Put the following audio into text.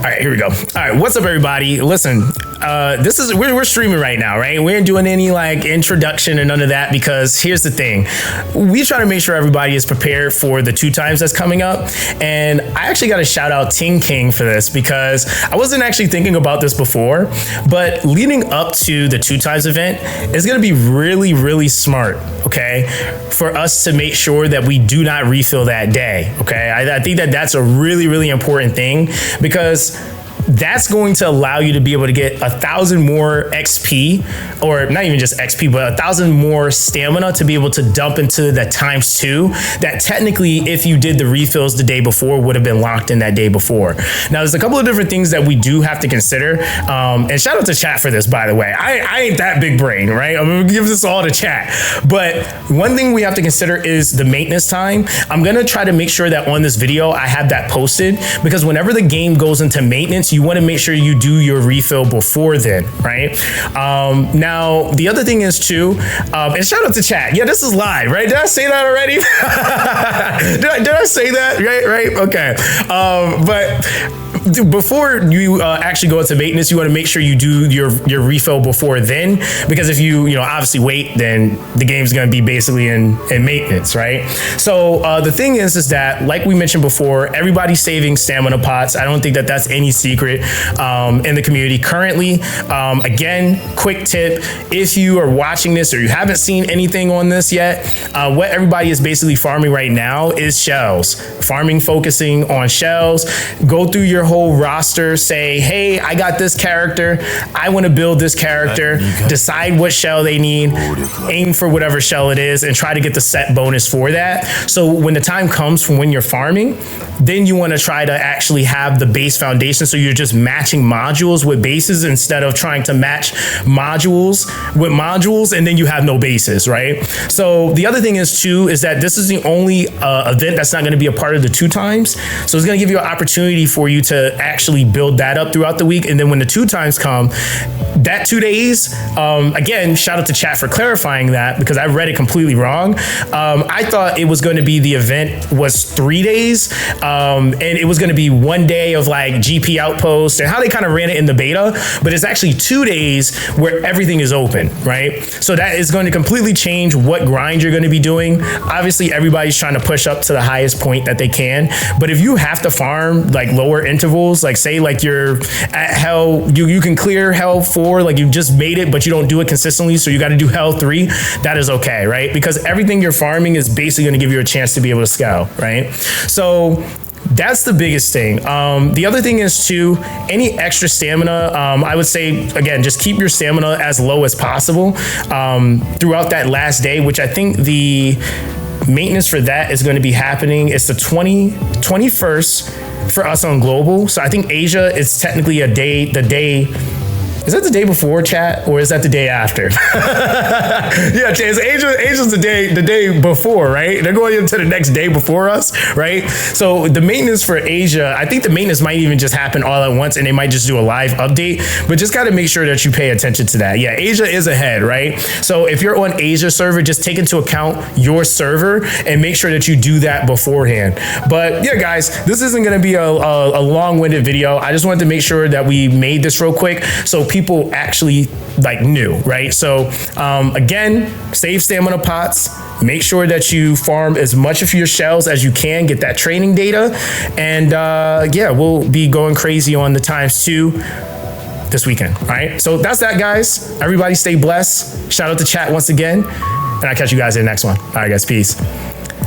right, here we go. All right, what's up, everybody? Listen, we're streaming right now, right? We ain't doing any like introduction and none of that because here's the thing. We try to make sure everybody is prepared for the 2 times that's coming up. And I actually got to shout out Ting King for this because I wasn't actually thinking about this before, but leading up to the 2 times event is going to be really, really smart, okay, for us to make sure that we do not refill that day, okay? I think that that's a really, really important thing because that's going to allow you to be able to get 1,000 more XP, or not even just XP, but 1,000 more stamina to be able to dump into the ×2 that technically, if you did the refills the day before, would have been locked in that day before. Now, there's a couple of different things that we do have to consider. And shout out to chat for this, by the way. I ain't that big brain, right? I'm gonna give this all to chat. But one thing we have to consider is the maintenance time. I'm gonna try to make sure that on this video, I have that posted because whenever the game goes into maintenance, you want to make sure you do your refill before then, right? Now, the other thing is too, and shout out to chat. Yeah, this is live, right? Did I say that already? did I say that? Right? Okay. But before you actually go into maintenance, you want to make sure you do your refill before then, because if you obviously wait, then the game's going to be basically in maintenance, right? So the thing is that, like we mentioned before, everybody's saving stamina pots. I don't think that that's any secret in the community currently. Again, quick tip, if you are watching this or you haven't seen anything on this yet, what everybody is basically farming right now is shells. Farming, focusing on shells. Go through your whole roster, say, hey, I got this character, I want to build this character, decide what shell they need, aim for whatever shell it is, and try to get the set bonus for that. So when the time comes from when you're farming, then you want to try to actually have the base foundation, so you're just matching modules with bases instead of trying to match modules with modules and then you have no bases, right? So the other thing is too, is that this is the only event that's not going to be a part of the 2 times. So it's going to give you an opportunity for you to actually build that up throughout the week. And then when the 2 times come, that 2 days, again, shout out to chat for clarifying that because I read it completely wrong. I thought it was going to be the event was 3 days and it was going to be 1 day of like GP outposts and how they kind of ran it in the beta, but it's actually 2 days where everything is open, right? So that is going to completely change what grind you're going to be doing. Obviously, everybody's trying to push up to the highest point that they can, but if you have to farm like lower intervals, like say like you're at hell, you can clear hell 4, like you just made it, but you don't do it consistently, so you got to do hell 3, that is okay, right? Because everything you're farming is basically going to give you a chance to be able to scale, right? So that's the biggest thing. The other thing is too, any extra stamina, I would say, again, just keep your stamina as low as possible throughout that last day, which I think the maintenance for that is going to be happening. It's the 21st for us on global. So I think Asia is technically the day. Is that the day before, chat, or is that the day after? Yeah, Asia's the day before, right? They're going into the next day before us, right? So the maintenance for Asia, I think the maintenance might even just happen all at once and they might just do a live update, but just got to make sure that you pay attention to that. Yeah, Asia is ahead, right? So if you're on Asia server, just take into account your server and make sure that you do that beforehand. But yeah, guys, this isn't going to be a long-winded video. I just wanted to make sure that we made this real quick so people actually like knew, right? So again, save stamina pots, make sure that you farm as much of your shells as you can, get that training data, and yeah, we'll be going crazy on the ×2 this weekend. All right, so that's that, guys. Everybody stay blessed. Shout out to chat once again, and I'll catch you guys in the next one. All right, guys, peace.